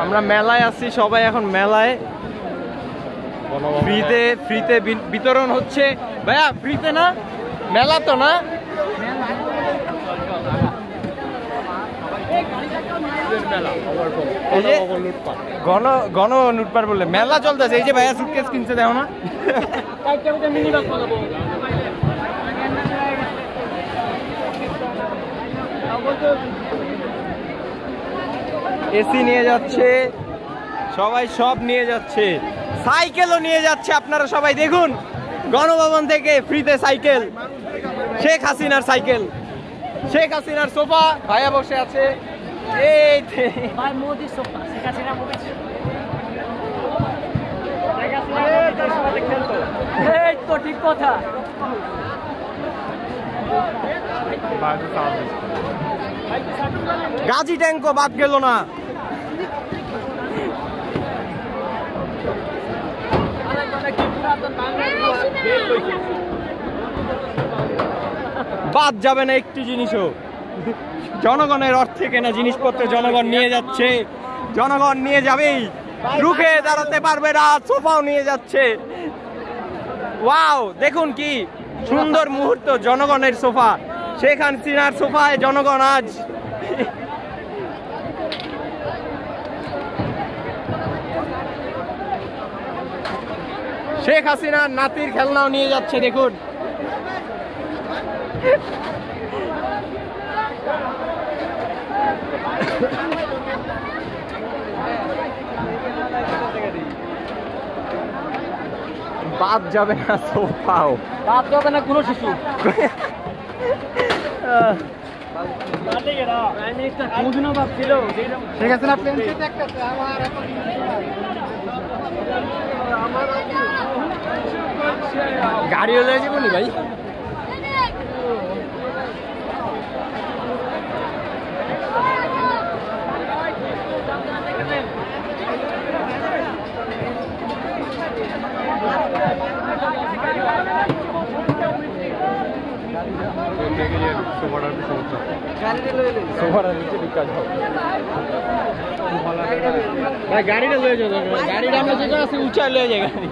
আমরা মেলায় আছি, সবাই এখন মেলায়। ফ্রিতে বিতরণ হচ্ছে। ভাইয়া ফ্রিতে না, মেলা তো না? গণ লুটপাট বললে মেলা চলতেছে। এই যে ভাইয়া সুটকেস কিনছে, দেখো না? এসি নিয়ে যাচ্ছে সবাই, সব নিয়ে যাচ্ছে, সাইকেলও নিয়ে যাচ্ছে। আপনারা সবাই দেখুন, গণভবন থেকে ফ্রিতে সাইকেল, শেখ হাসিনার সাইকেল, শেখ হাসিনার সোফা। ভাইয়া বসে আছে, এই তো ঠিক কথা। গাজী ট্যাঙ্কও বাদ গেল না। বাদ যাবে না একটি জিনিসও। জনগণের অর্থে কেনা জিনিসপত্র জনগণ নিয়ে যাচ্ছে, জনগণ নিয়ে যাবেই, রুখে দাঁড়াতে পারবে না। সোফাও নিয়ে যাচ্ছে। ওয়াও, দেখুন কি সুন্দর মুহূর্ত, জনগণের সোফা, শেখ হাসিনার সোফায় জনগণ আজ। শেখ হাসিনার নাতির খেলনাও নিয়ে যাচ্ছে, দেখুন। বাদ যাবে না সোফাও, বাদ যাবে না কোনো শিশু। ঠিক আছে না? গাড়িও লয়ে যাবো নি ভাই? গাড়িটা লয়ে যাবো, গাড়িটা আমরা যেটা আছে উঁচা লয়ে যায় গাড়ি।